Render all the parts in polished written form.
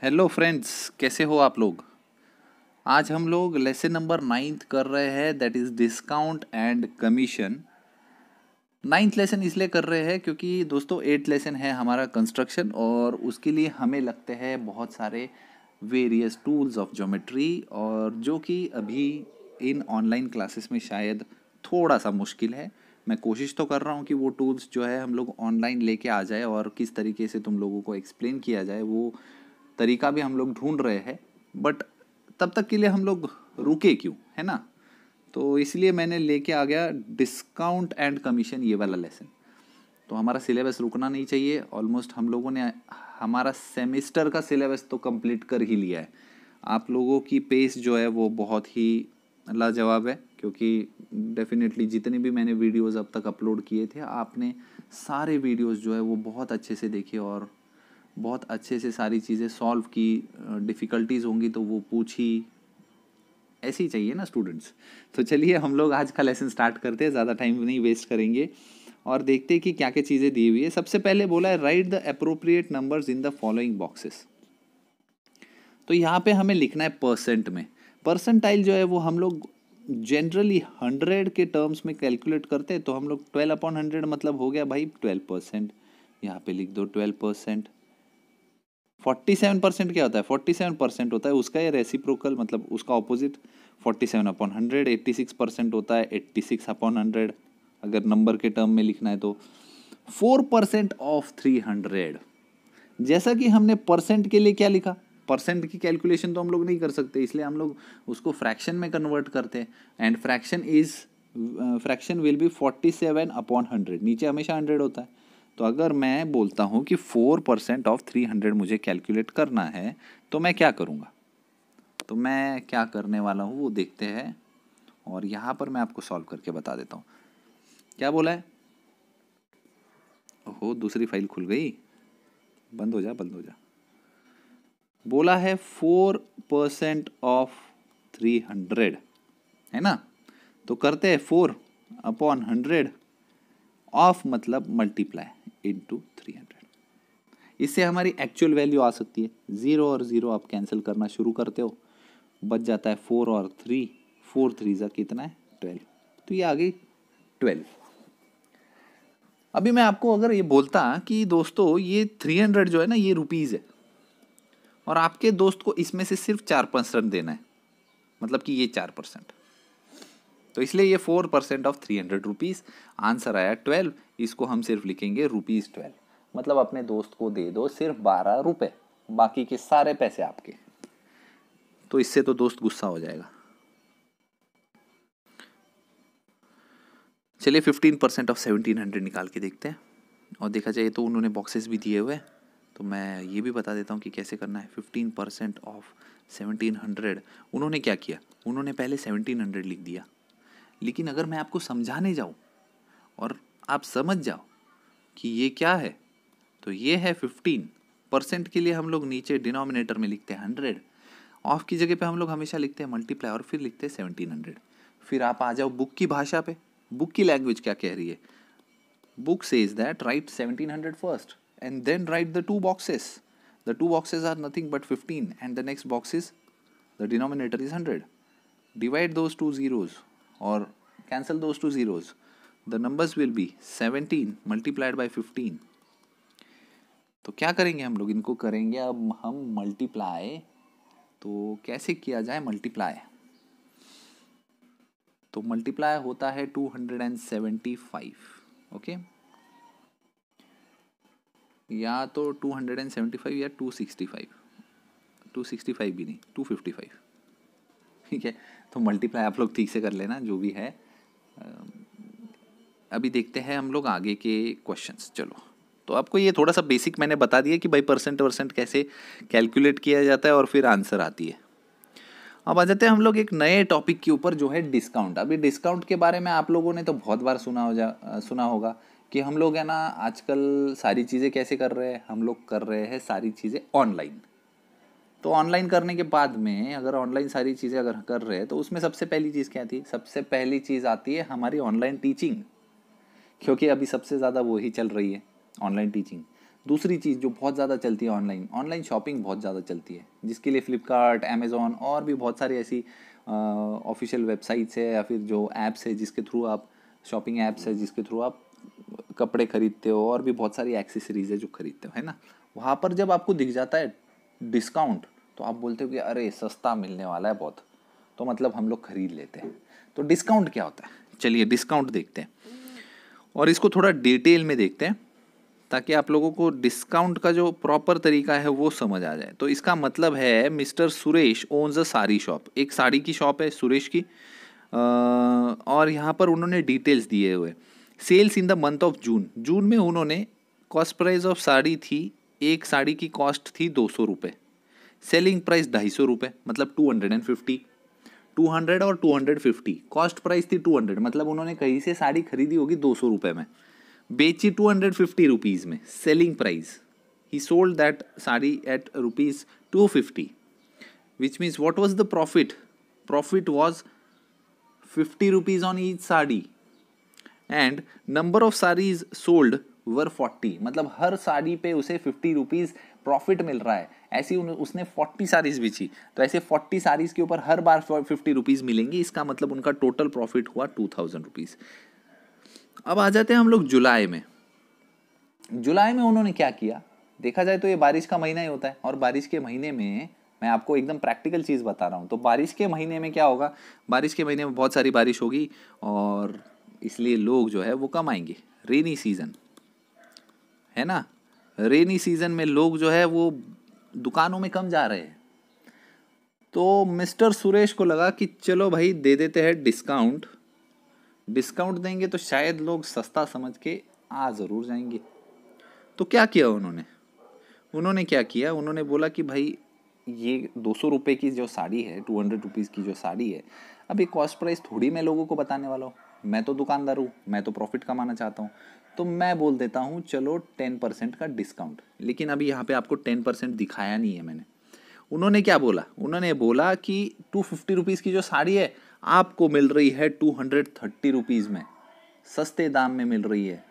Hello friends, कैसे हो आप लोग। आज हम लोग लेसन नंबर 9th कर रहे हैं, that is discount and commission. 9th lesson इसलिए कर रहे हैं क्योंकि दोस्तों 8th लेसन है हमारा कंस्ट्रक्शन, और उसके लिए हमें लगते हैं बहुत सारे वेरियस टूल्स ऑफ ज्योमेट्री, और जो कि अभी इन ऑनलाइन क्लासेस में शायद थोड़ा सा मुश्किल है। मैं कोशिश तो कर रहा हूँ कि वो टूल्स जो है हम लोग ऑनलाइन लेके आ जाए और किस तरीके से तुम लोगों को एक्सप्लेन किया जाए, वो तरीका भी हम लोग ढूंढ रहे हैं। बट तब तक के लिए हम लोग रुके क्यों, है ना। तो इसलिए मैंने लेके आ गया डिस्काउंट एंड कमीशन, ये वाला लेसन। तो हमारा सिलेबस रुकना नहीं चाहिए। ऑलमोस्ट हम लोगों ने हमारा सेमेस्टर का सिलेबस तो कंप्लीट कर ही लिया है। आप लोगों की पेस जो है वो बहुत ही लाजवाब है, क्योंकि डेफिनेटली जितने भी मैंने वीडियोस अब तक अपलोड किए थे, आपने सारे वीडियोस जो है वो बहुत अच्छे से देखे और बहुत अच्छे से सारी चीज़ें सॉल्व की। डिफ़िकल्टीज होंगी तो वो पूछी। ऐसे ही चाहिए ना स्टूडेंट्स। तो चलिए हम लोग आज का लेसन स्टार्ट करते हैं, ज़्यादा टाइम नहीं वेस्ट करेंगे और देखते हैं कि क्या क्या चीज़ें दी हुई है। सबसे पहले बोला है right the appropriate numbers in the following boxes. तो यहाँ पे हमें लिखना है परसेंट में। परसेंटाइल जो है वो हम लोग जनरली 100 के टर्म्स में कैलकुलेट करते हैं। तो हम लोग 12/100 मतलब हो गया भाई 12%। यहाँ पे लिख दो 12%। 47% क्या होता है? 47% होता है उसका ये रेसिप्रोकल, मतलब उसका ऑपोजिट 47/100। 86% होता है 86/100 अगर नंबर के टर्म में लिखना है तो। 4% ऑफ 300, जैसा कि हमने परसेंट के लिए क्या लिखा, परसेंट की कैलकुलेशन तो हम लोग नहीं कर सकते, इसलिए हम लोग उसको फ्रैक्शन में कन्वर्ट करते हैं। एंड फ्रैक्शन विल बी 47/100, नीचे हमेशा 100 होता है। तो अगर मैं बोलता हूँ कि 4% ऑफ 300 मुझे कैलकुलेट करना है, तो मैं क्या करूँगा? तो मैं क्या करने वाला हूँ वो देखते हैं, और यहाँ पर मैं आपको सॉल्व करके बता देता हूँ। क्या बोला है? ओहो, दूसरी फाइल खुल गई। बंद हो जा, बंद हो जा। बोला है 4% ऑफ 300, है ना। तो करते हैं 4/100, ऑफ मतलब मल्टीप्लाई इनटू 300। इससे हमारी एक्चुअल वैल्यू आ सकती है। 0 और 0 आप कैंसिल करना शुरू करते हो, बच जाता है 4 और 3। 4 3 जा कितना है? 12। तो ये आ गई 12। अभी मैं आपको अगर ये बोलता कि दोस्तों ये 300 जो है ना ये रुपीज़ है, और आपके दोस्त को इसमें से सिर्फ 4% देना है, मतलब कि ये 4%। तो इसलिए ये 4% ऑफ 300 रुपीज़। आंसर आया 12। इसको हम सिर्फ लिखेंगे ₹12। मतलब अपने दोस्त को दे दो सिर्फ 12 रुपए, बाकी के सारे पैसे आपके। तो इससे तो दोस्त गुस्सा हो जाएगा। चलिए 15% ऑफ 1700 निकाल के देखते हैं। और देखा जाए तो उन्होंने बॉक्सेस भी दिए हुए हैं, तो मैं ये भी बता देता हूँ कि कैसे करना है। 15% ऑफ 1700, उन्होंने क्या किया, उन्होंने पहले 1700 लिख दिया। लेकिन अगर मैं आपको समझाने जाऊँ और आप समझ जाओ कि ये क्या है, तो ये है 15%। के लिए हम लोग नीचे डिनोमिनेटर में लिखते हैं 100, ऑफ की जगह पे हम लोग हमेशा लिखते हैं मल्टीप्लाई, और फिर लिखते हैं 1700। फिर आप आ जाओ बुक की भाषा पे। बुक की लैंग्वेज क्या कह रही है? Book says that write 1700 first and then write the two boxes. The two boxes are nothing but 15, and the next box is, the denominator is 100. Divide those two zeros or cancel those two zeros. The numbers will be 17 multiplied by 15. तो क्या करेंगे हम लोग? इनको करेंगे अब हम multiply. तो कैसे किया जाए मल्टीप्लाई? तो मल्टीप्लाई होता है 275, ओके। या तो 275 या 265। 265 भी नहीं, 255, ठीक है। तो मल्टीप्लाई आप लोग ठीक से कर लेना, जो भी है। अभी देखते हैं हम लोग आगे के क्वेश्चंस। चलो, तो आपको ये थोड़ा सा बेसिक मैंने बता दिया कि भाई परसेंट कैसे कैलकुलेट किया जाता है, और फिर आंसर आती है। अब आ जाते हैं हम लोग एक नए टॉपिक के ऊपर, जो है डिस्काउंट। अभी डिस्काउंट के बारे में आप लोगों ने तो बहुत बार सुना होगा कि हम लोग है ना आजकल सारी चीज़ें कैसे कर रहे हैं, हम लोग कर रहे हैं सारी चीज़ें ऑनलाइन। तो ऑनलाइन करने के बाद में अगर ऑनलाइन सारी चीज़ें अगर कर रहे हैं, तो उसमें सबसे पहली चीज़ क्या थी? सबसे पहली चीज़ आती है हमारी ऑनलाइन टीचिंग, क्योंकि अभी सबसे ज़्यादा वो ही चल रही है, ऑनलाइन टीचिंग। दूसरी चीज़ जो बहुत ज़्यादा चलती है ऑनलाइन शॉपिंग बहुत ज़्यादा चलती है, जिसके लिए फ्लिपकार्ट, अमेज़ॉन और भी बहुत सारी ऐसी ऑफिशियल वेबसाइट्स है या फिर जो ऐप्स है जिसके थ्रू आप शॉपिंग ऐप्स है जिसके थ्रू आप कपड़े खरीदते हो और भी बहुत सारी एक्सेसरीज है जो खरीदते हो, है ना। वहाँ पर जब आपको दिख जाता है डिस्काउंट तो आप बोलते हो कि अरे सस्ता मिलने वाला है बहुत, तो मतलब हम लोग खरीद लेते हैं। तो डिस्काउंट क्या होता है, चलिए डिस्काउंट देखते हैं और इसको थोड़ा डिटेल में देखते हैं ताकि आप लोगों को डिस्काउंट का जो प्रॉपर तरीका है वो समझ आ जाए। तो इसका मतलब है mister Suresh owns a sari shop, एक साड़ी की शॉप है सुरेश की, और यहाँ पर उन्होंने डिटेल्स दिए हुए। Sales in the month of June में उन्होंने कॉस्ट प्राइस ऑफ साड़ी थी, एक साड़ी की कॉस्ट थी 200 रुपये, सेलिंग प्राइस 250 रुपये मतलब 250, 200 और 250, कॉस्ट प्राइस थी 200 मतलब उन्होंने कहीं से साड़ी खरीदी होगी 200 रुपये में, बेची 250 रुपीज़ में, सेलिंग प्राइस ही sold that sari at rupees 250, which means what was the profit was 50 rupees on each sari and number of saris sold were 40, मतलब हर साड़ी पे उसे 50 रुपीज़ प्रॉफिट मिल रहा है। ऐसी उसने 40 साड़ीज बेची तो ऐसे 40 साड़ीज के ऊपर हर बार 50 रुपीज़ मिलेंगी, इसका मतलब उनका टोटल प्रॉफिट हुआ 2000 रुपीज़। अब आ जाते हैं हम लोग जुलाई में उन्होंने क्या किया। देखा जाए तो ये बारिश का महीना ही होता है और बारिश के महीने में मैं आपको एकदम प्रैक्टिकल चीज़ बता रहा हूँ। तो बारिश के महीने में क्या होगा, बारिश के महीने में बहुत सारी बारिश होगी और इसलिए लोग जो है वो कम आएंगे। रेनी सीज़न है ना, रेनी सीज़न में लोग जो है वो दुकानों में कम जा रहे हैं। तो मिस्टर सुरेश को लगा कि चलो भाई दे देते हैं डिस्काउंट देंगे तो शायद लोग सस्ता समझ के आ ज़रूर जाएंगे। तो क्या किया उन्होंने क्या किया, उन्होंने बोला कि भाई ये 200 रुपये की जो साड़ी है, 200 रुपीज़ की जो साड़ी है, अभी कॉस्ट प्राइस थोड़ी मैं लोगों को बताने वाला हूँ, मैं तो दुकानदार हूँ, मैं तो प्रॉफिट कमाना चाहता हूँ, तो मैं बोल देता हूँ चलो 10% का डिस्काउंट। लेकिन अभी यहाँ पे आपको 10% दिखाया नहीं है मैंने। उन्होंने क्या बोला, उन्होंने बोला कि 250 रुपीज़ की जो साड़ी है आपको मिल रही है 230 रुपीज़ में, सस्ते दाम में मिल रही है।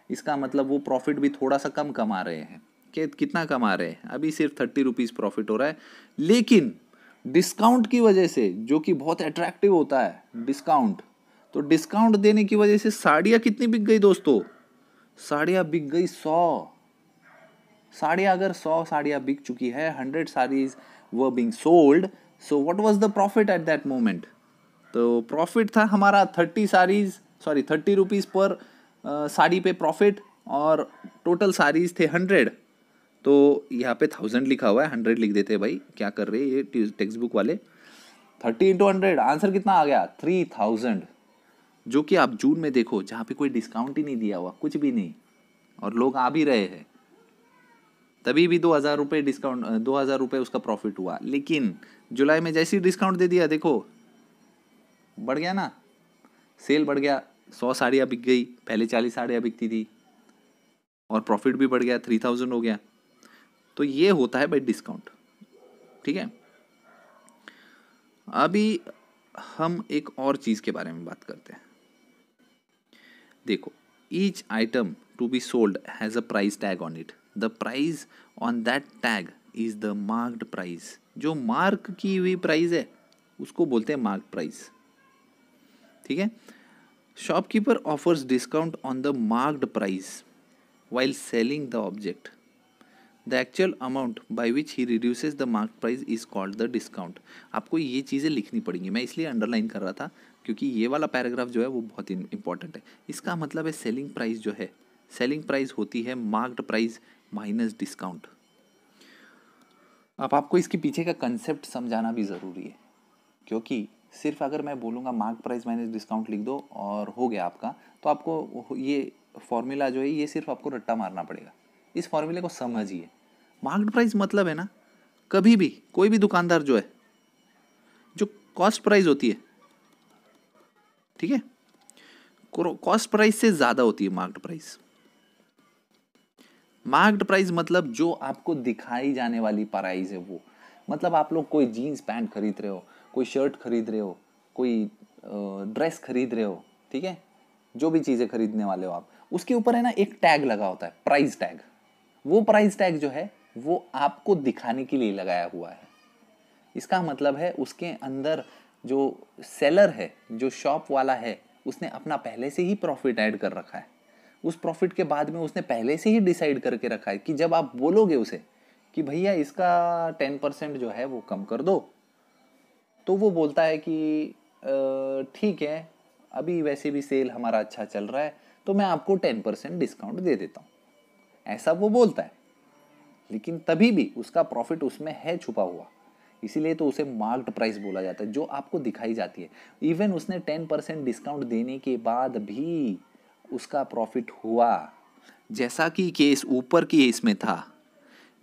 इसका मतलब वो प्रॉफिट भी थोड़ा सा कम कमा रहे हैं। कितना कमा रहे हैं, अभी सिर्फ 30 रुपीज़ प्रॉफिट हो रहा है, लेकिन डिस्काउंट की वजह से, जो कि बहुत अट्रैक्टिव होता है डिस्काउंट, तो डिस्काउंट देने की वजह से साड़ियाँ कितनी बिक गई दोस्तों, साड़ियाँ बिक गई 100 साड़ियाँ। अगर 100 साड़ियाँ बिक चुकी है, 100 saris were being sold, so what was the profit at that moment. तो प्रॉफिट था हमारा 30 रुपीज़ पर साड़ी पे प्रॉफिट, और टोटल साड़ीज थे 100, तो यहाँ पे 1000 लिखा हुआ है, 100 लिख देते हैं भाई, क्या कर रहे हैं ये टेक्स्ट बुक वाले। 30 इंटू 100 आंसर कितना आ गया, 3000, जो कि आप जून में देखो जहाँ पे कोई डिस्काउंट ही नहीं दिया हुआ, कुछ भी नहीं, और लोग आ भी रहे हैं, तभी भी 2000 रुपये डिस्काउंट, 2000 रुपये उसका प्रॉफिट हुआ। लेकिन जुलाई में जैसे ही डिस्काउंट दे दिया, देखो बढ़ गया ना, सेल बढ़ गया, 100 साड़ियाँ बिक गई, पहले 40 साड़ियाँ बिकती थी, और प्रॉफिट भी बढ़ गया, 3000 हो गया। तो ये होता है भाई डिस्काउंट, ठीक है। अभी हम एक और चीज़ के बारे में बात करते हैं। देखो, each item to be sold has a price tag on it, the price on that tag is the marked price. जो मार्क की हुई प्राइस है उसको बोलते हैं मार्क प्राइस, ठीक है। Shopkeeper offers discount on the marked price while selling the object. The actual amount by which he reduces the marked price is called the discount. आपको ये चीज़ें लिखनी पड़ेंगी, मैं इसलिए अंडरलाइन कर रहा था क्योंकि ये वाला पैराग्राफ जो है वो बहुत इंपॉर्टेंट है। इसका मतलब है सेलिंग प्राइस जो है, सेलिंग प्राइस होती है मार्क्ड प्राइस माइनस डिस्काउंट। अब आपको इसके पीछे का कंसेप्ट समझाना भी ज़रूरी है, क्योंकि सिर्फ अगर मैं बोलूँगा मार्क प्राइस माइनस डिस्काउंट लिख दो और हो गया आपका, तो आपको ये फॉर्मूला जो है ये सिर्फ आपको रट्टा मारना पड़ेगा। इस फॉर्मूले को समझिए। मार्केट प्राइस मतलब है ना, कभी भी कोई भी दुकानदार जो है, जो कॉस्ट प्राइस होती है, ठीक है, कॉस्ट प्राइस से ज़्यादा होती है मार्केट प्राइस। मार्केट प्राइस मतलब जो आपको दिखाई जाने वाली प्राइस है वो, मतलब आप लोग कोई जीन्स पैंट खरीद रहे हो, कोई शर्ट खरीद रहे हो, कोई ड्रेस खरीद रहे हो, ठीक है, जो भी चीज़ें खरीदने वाले हो आप, उसके ऊपर है ना एक टैग लगा होता है, प्राइस टैग। वो प्राइस टैग जो है वो आपको दिखाने के लिए लगाया हुआ है। इसका मतलब है उसके अंदर जो सेलर है, जो शॉप वाला है, उसने अपना पहले से ही प्रॉफिट ऐड कर रखा है। उस प्रॉफिट के बाद में उसने पहले से ही डिसाइड करके रखा है कि जब आप बोलोगे उसे कि भैया इसका 10% जो है वो कम कर दो, तो वो बोलता है कि ठीक है, अभी वैसे भी सेल हमारा अच्छा चल रहा है तो मैं आपको 10% डिस्काउंट दे देता हूँ, ऐसा वो बोलता है। लेकिन तभी भी उसका प्रॉफिट उसमें है छुपा हुआ, इसीलिए तो उसे मार्क्ड प्राइस बोला जाता है, जो आपको दिखाई जाती है। इवन उसने 10% डिस्काउंट देने के बाद भी उसका प्रॉफिट हुआ, जैसा कि केस ऊपर की इसमें था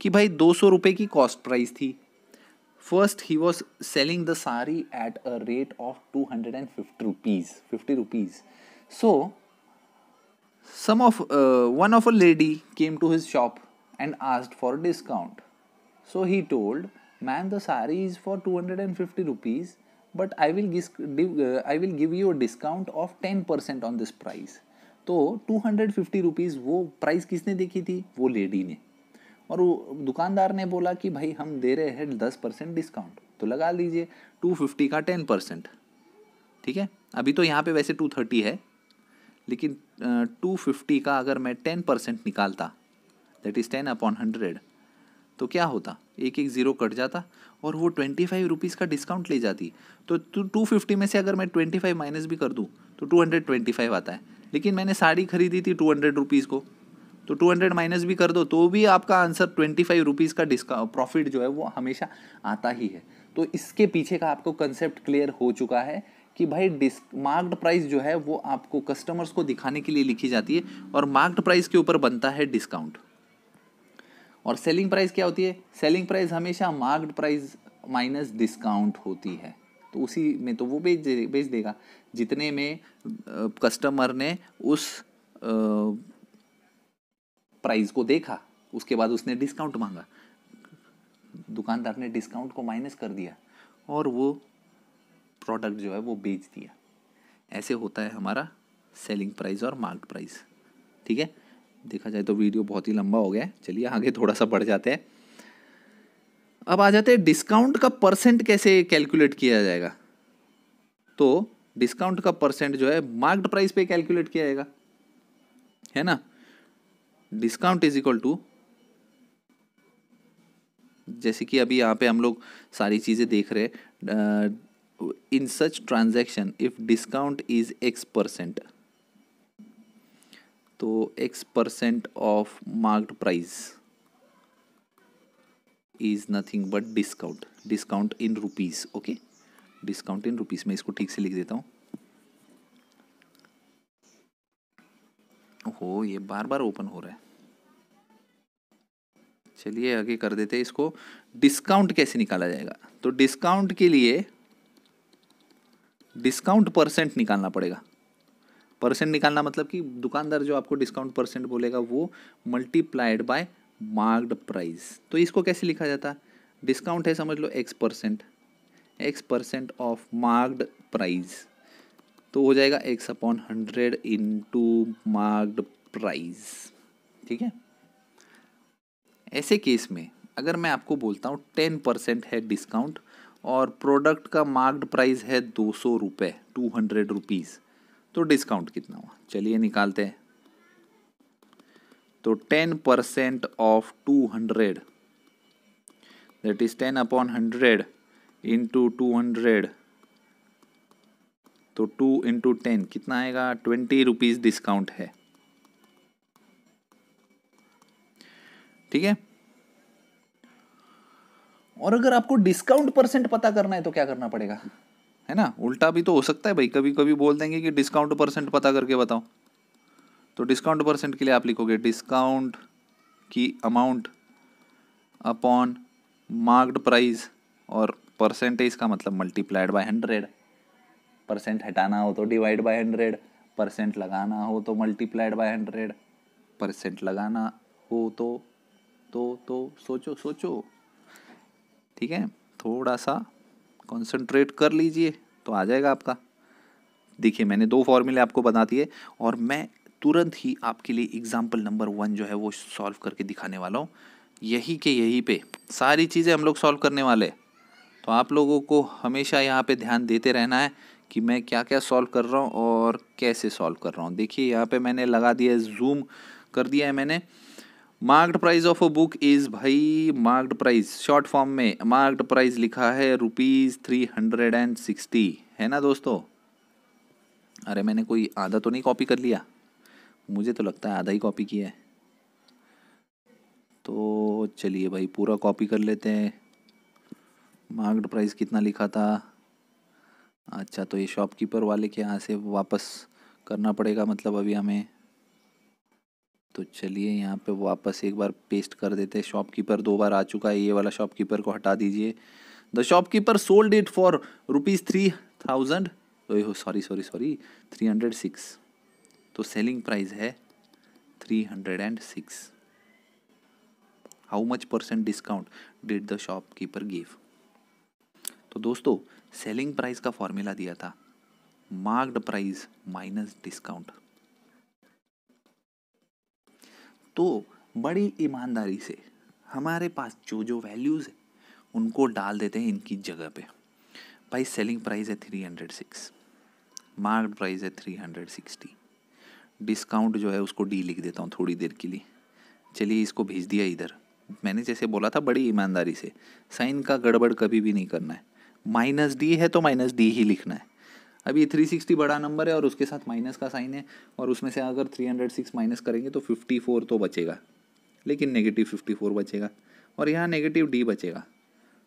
कि भाई 200 रुपये की कॉस्ट प्राइस थी। First he was selling the sari at a rate of 250 rupees. So one of a lady came to his shop and asked for a discount. So he told, "Ma'am, the sari is for 250 rupees, but I will give you a discount of 10% on this price." तो 250 rupees वो price किसने देखी थी? वो lady ने। और वो दुकानदार ने बोला कि भाई हम दे रहे हैं 10% डिस्काउंट, तो लगा लीजिए 250 का 10%। ठीक है, अभी तो यहाँ पे वैसे 230 है, लेकिन 250 का अगर मैं 10% निकालता, दैट इज़ 10/100, तो क्या होता? एक एक ज़ीरो कट जाता और वो 25 रुपीज़ का डिस्काउंट ले जाती। तो 250 में से अगर मैं 25 माइनस भी कर दूँ तो 225 आता है। लेकिन मैंने साड़ी खरीदी थी 200 रुपीज़ को, तो 200 माइनस भी कर दो तो भी आपका आंसर 25 रुपीज़ का डिस्काउंट प्रॉफिट जो है वो हमेशा आता ही है। तो इसके पीछे का आपको कंसेप्ट क्लियर हो चुका है कि भाई मार्क्ड प्राइस जो है वो आपको कस्टमर्स को दिखाने के लिए लिखी जाती है और मार्क्ड प्राइस के ऊपर बनता है डिस्काउंट। और सेलिंग प्राइस क्या होती है? सेलिंग प्राइस हमेशा मार्क्ड प्राइस माइनस डिस्काउंट होती है। तो उसी में तो वो बेच देगा जितने में कस्टमर ने उस प्राइस को देखा, उसके बाद उसने डिस्काउंट मांगा, दुकानदार ने डिस्काउंट को माइनस कर दिया और वो प्रोडक्ट जो है वो बेच दिया। ऐसे होता है हमारा सेलिंग प्राइस और मार्क्ड प्राइस। ठीक है, देखा जाए तो वीडियो बहुत ही लंबा हो गया है, चलिए आगे थोड़ा सा बढ़ जाते हैं। अब आ जाते हैं डिस्काउंट का परसेंट कैसे कैलकुलेट किया जाएगा। तो डिस्काउंट का परसेंट जो है मार्क्ड प्राइस पे कैलकुलेट किया जाएगा, है ना। डिस्काउंट इज इक्वल टू, जैसे कि अभी यहाँ पे हम लोग सारी चीज़ें देख रहे हैं, in such transaction if discount is X%, तो X% off marked price is nothing but discount, discount in rupees. Okay, discount in rupees, मैं इसको ठीक से लिख देता हूँ। ओहो, ये बार बार ओपन हो रहा है। चलिए आगे कर देते हैं इसको। डिस्काउंट कैसे निकाला जाएगा? तो डिस्काउंट के लिए डिस्काउंट परसेंट निकालना पड़ेगा। परसेंट निकालना मतलब कि दुकानदार जो आपको डिस्काउंट परसेंट बोलेगा वो मल्टीप्लाइड बाय मार्क्ड प्राइस। तो इसको कैसे लिखा जाता है? डिस्काउंट है समझ लो X% ऑफ मार्क्ड प्राइस, तो हो जाएगा X/100 इंटू मार्क्ड प्राइस। ठीक है, ऐसे केस में अगर मैं आपको बोलता हूँ 10% है डिस्काउंट और प्रोडक्ट का मार्क्ड प्राइस है 200 रुपये, 200 रुपीज़, तो डिस्काउंट कितना हुआ? चलिए निकालते हैं। तो 10% ऑफ 200 दैट इज 10/100 इंटू 200, तो 2 इंटू 10 कितना आएगा? 20 रुपीज़ डिस्काउंट है। ठीक है, और अगर आपको डिस्काउंट परसेंट पता करना है तो क्या करना पड़ेगा, है ना। उल्टा भी तो हो सकता है भाई, कभी कभी बोल देंगे कि डिस्काउंट परसेंट पता करके बताओ। तो डिस्काउंट परसेंट के लिए आप लिखोगे डिस्काउंट की अमाउंट अपॉन मार्क्ड प्राइस, और परसेंटेज का मतलब मल्टीप्लाइड बाय 100। परसेंट हटाना हो तो डिवाइड बाय 100, परसेंट लगाना हो तो मल्टीप्लाइड बाय 100, परसेंट लगाना हो तो सोचो। ठीक है, थोड़ा सा कंसंट्रेट कर लीजिए तो आ जाएगा आपका। देखिए मैंने 2 फॉर्मूले आपको बता दिए और मैं तुरंत ही आपके लिए एग्जाम्पल नंबर 1 जो है वो सॉल्व करके दिखाने वाला हूँ। यही के यहीं पे सारी चीज़ें हम लोग सॉल्व करने वाले। तो आप लोगों को हमेशा यहाँ पे ध्यान देते रहना है कि मैं क्या क्या सॉल्व कर रहा हूँ और कैसे सॉल्व कर रहा हूँ। देखिए यहाँ पे मैंने लगा दिया है, जूम कर दिया है मैंने। Marked price of a book is, भाई मार्क्ड प्राइस शॉर्ट फॉर्म में मार्क्ड प्राइस लिखा है ₹360 है ना दोस्तों। अरे मैंने कोई आधा तो नहीं कॉपी कर लिया, मुझे तो लगता है आधा ही कॉपी किया है। तो चलिए भाई पूरा कॉपी कर लेते हैं। मार्क्ड प्राइस कितना लिखा था? अच्छा, तो ये शॉपकीपर वाले के यहाँ से वापस करना पड़ेगा मतलब अभी हमें। तो चलिए यहाँ पे वापस एक बार पेस्ट कर देते हैं। शॉपकीपर 2 बार आ चुका है, ये वाला शॉपकीपर को हटा दीजिए। The shopkeeper sold it for ₹3,000, sorry 306। तो सेलिंग प्राइस है 306। How much % discount did the shopkeeper give? तो दोस्तों सेलिंग प्राइस का फॉर्मूला दिया था मार्क्ड प्राइस माइनस डिस्काउंट। तो बड़ी ईमानदारी से हमारे पास जो जो वैल्यूज़ है उनको डाल देते हैं इनकी जगह पे। भाई सेलिंग प्राइस है 306, मार्क्ड प्राइस है 360, डिस्काउंट जो है उसको डी लिख देता हूँ थोड़ी देर के लिए। चलिए इसको भेज दिया इधर। मैंने जैसे बोला था बड़ी ईमानदारी से, साइन का गड़बड़ कभी भी नहीं करना है। माइनस डी है तो माइनस डी ही लिखना है। अभी 360 बड़ा नंबर है और उसके साथ माइनस का साइन है, और उसमें से अगर 306 माइनस करेंगे तो 54 तो बचेगा, लेकिन नेगेटिव 54 बचेगा और यहाँ नेगेटिव डी बचेगा।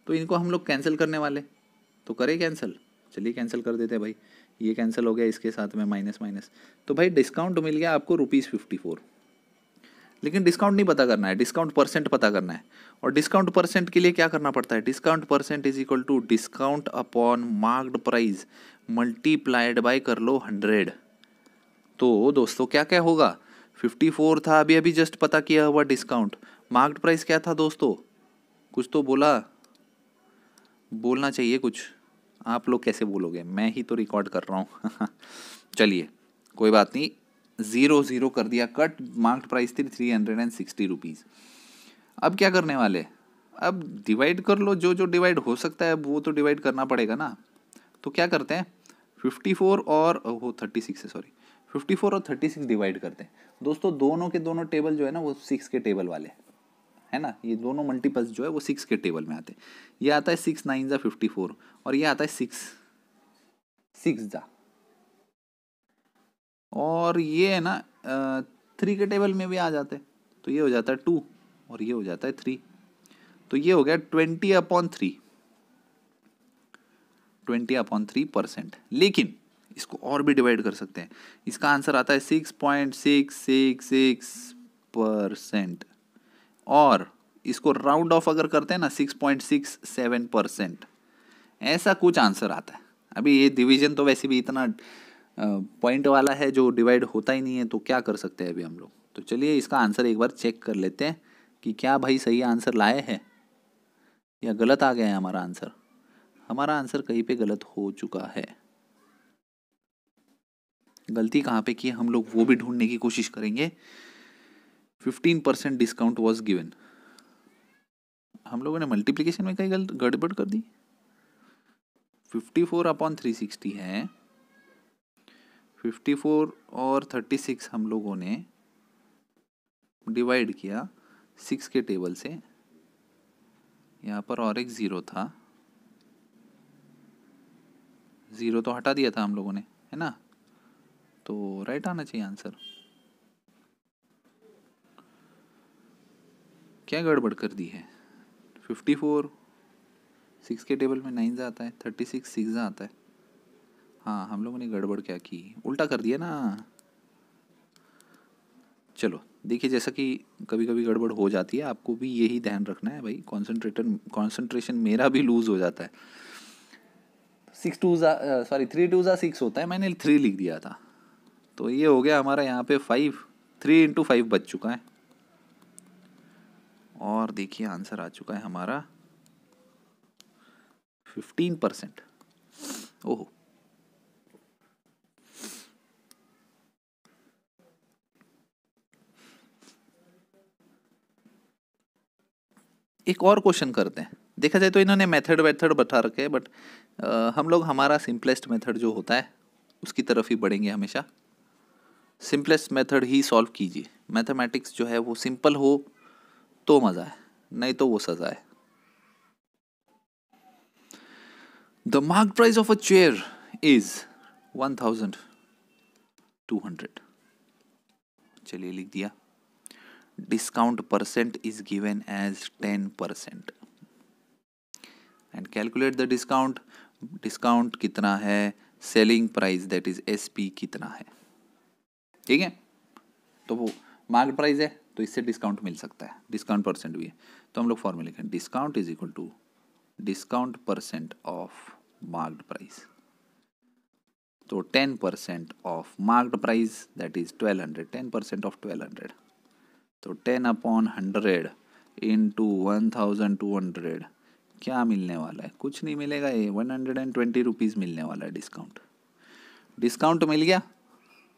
तो इनको हम लोग कैंसिल करने वाले, तो करें कैंसिल। चलिए कैंसिल कर देते हैं भाई। ये कैंसिल हो गया, इसके साथ में माइनस माइनस। तो भाई डिस्काउंट मिल गया आपको ₹54, लेकिन डिस्काउंट नहीं पता करना है, डिस्काउंट % पता करना है। और डिस्काउंट % के लिए क्या करना पड़ता है? Discount % is equal to discount upon marked price multiplied by कर लो 100। तो दोस्तों क्या क्या होगा? 54 था अभी अभी जस्ट पता किया हुआ डिस्काउंट। मार्क्ड प्राइस क्या था दोस्तों? कुछ तो बोलना चाहिए कुछ। आप लोग कैसे बोलोगे? मैं ही तो रिकॉर्ड कर रहा हूँ। चलिए कोई बात नहीं, 0 कर दिया कट। मार्क्ड प्राइस थी ₹360। अब क्या करने वाले? अब डिवाइड कर लो, जो जो डिवाइड हो सकता है वो तो डिवाइड करना पड़ेगा ना। तो क्या करते हैं 54 और 36 है, सॉरी 54 और 36 डिवाइड करते हैं। दोस्तों दोनों के दोनों टेबल जो है ना वो 6 के टेबल वाले है ना। ये दोनों मल्टीपल्स जो है वो 6 के टेबल में आते हैं। ये आता है 6 9 जा 54 और ये आता है 6 6 जा, और ये है ना 3 के टेबल में भी आ जाते हैं। तो ये हो जाता है 2 और ये हो जाता है 3। तो ये हो गया 20/3, 20/3%। लेकिन इसको और भी डिवाइड कर सकते हैं। इसका आंसर आता है 6.666%। और इसको राउंड ऑफ अगर करते हैं ना 6.67%, ऐसा कुछ आंसर आता है। अभी ये डिवीजन तो वैसे भी इतना पॉइंट वाला है जो डिवाइड होता ही नहीं है, तो क्या कर सकते हैं अभी हम लोग। तो चलिए इसका आंसर एक बार चेक कर लेते हैं कि क्या भाई सही आंसर लाए हैं या गलत आ गया है हमारा आंसर। हमारा आंसर कहीं पे गलत हो चुका है। गलती कहाँ पे की है हम लोग वो भी ढूंढने की कोशिश करेंगे। 15% डिस्काउंट वॉज गिवन। हम लोगों ने मल्टीप्लिकेशन में कहीं गड़बड़ कर दी। 54/360 है, 54 और 36 हम लोगों ने डिवाइड किया 6 के टेबल से। यहाँ पर और एक 0 था, 0 तो हटा दिया था हम लोगों ने, है ना। तो राइट आना चाहिए आंसर। क्या गड़बड़ कर दी है? 54 6 के टेबल में 9 आता है, 36 6 आता है। हाँ हम लोगों ने गड़बड़ क्या की, उल्टा कर दिया ना। चलो देखिए, जैसा कि कभी कभी गड़बड़ हो जाती है, आपको भी यही ध्यान रखना है भाई। कंसंट्रेशन मेरा भी लूज हो जाता है। 3 2 6 होता है, मैंने 3 लिख दिया था। तो ये हो गया हमारा यहाँ पे 5, 3 × 5 बच चुका है। और देखिए आंसर आ चुका है हमारा 15%। ओहो, एक और क्वेश्चन करते हैं। देखा जाए तो इन्होंने मेथड बता रखे हैं, बट हम लोग हमारा सिंपलेस्ट मेथड जो होता है उसकी तरफ ही बढ़ेंगे हमेशा। सिंपलेस्ट मेथड ही सॉल्व कीजिए। मैथमेटिक्स जो है वो सिंपल हो तो मज़ा है, नहीं तो वो सज़ा है। The mark price of a chair is 1200। चलिए लिख दिया। Discount percent is given as 10% and calculate the discount. Discount कितना है, selling price that is SP कितना है। ठीक है, तो वो मार्केट प्राइस है तो इससे डिस्काउंट मिल सकता है, डिस्काउंट परसेंट भी है। तो हम लोग फॉर्मूला लिखें, discount is equal to discount percent of marked price. तो 10% of marked price that is 1200, 10% of 1200, तो 10/100 इंटू 1200 क्या मिलने वाला है, कुछ नहीं मिलेगा, ये 120 रुपीज़ मिलने वाला है डिस्काउंट। डिस्काउंट मिल गया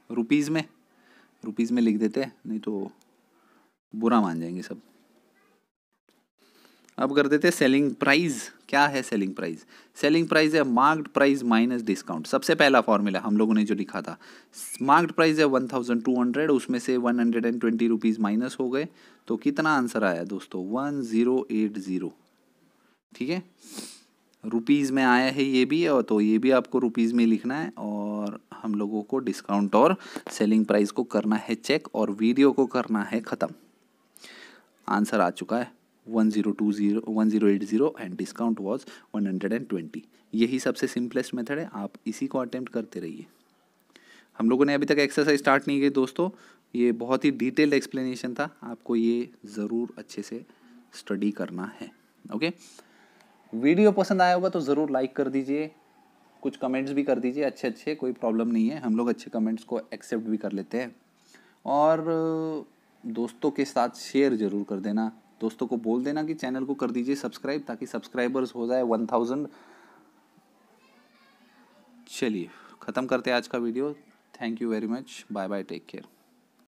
रुपीज़ में लिख देते हैं, नहीं तो बुरा मान जाएंगे सब। अब कर देते हैं सेलिंग प्राइस। क्या है सेलिंग प्राइस? सेलिंग प्राइस है मार्क्ड प्राइस माइनस डिस्काउंट। सबसे पहला फॉर्मूला हम लोगों ने जो लिखा था, मार्क्ड प्राइस है 1200, उसमें से 120 रुपीज़ माइनस हो गए, तो कितना आंसर आया दोस्तों, 1080। ठीक है, रुपीज़ में आया है ये भी, और तो ये भी आपको रुपीज़ में लिखना है, और हम लोगों को डिस्काउंट और सेलिंग प्राइस को करना है चेक, और वीडियो को करना है ख़त्म। आंसर आ चुका है 1080 एंड डिस्काउंट वॉज 120। यही सबसे सिंपलेस्ट मेथड है, आप इसी को अटेम्प्ट करते रहिए। हम लोगों ने अभी तक एक्सरसाइज स्टार्ट नहीं की दोस्तों, ये बहुत ही डिटेल्ड एक्सप्लेनेशन था, आपको ये ज़रूर अच्छे से स्टडी करना है। ओके, वीडियो पसंद आया होगा तो ज़रूर लाइक कर दीजिए, कुछ कमेंट्स भी कर दीजिए अच्छे, कोई प्रॉब्लम नहीं है, हम लोग अच्छे कमेंट्स को एक्सेप्ट भी कर लेते हैं। और दोस्तों के साथ शेयर ज़रूर कर देना, दोस्तों को बोल देना कि चैनल को कर दीजिए सब्सक्राइब, ताकि सब्सक्राइबर्स हो जाए 1000। चलिए ख़त्म करते हैं आज का video. Thank you very much, bye bye, take care.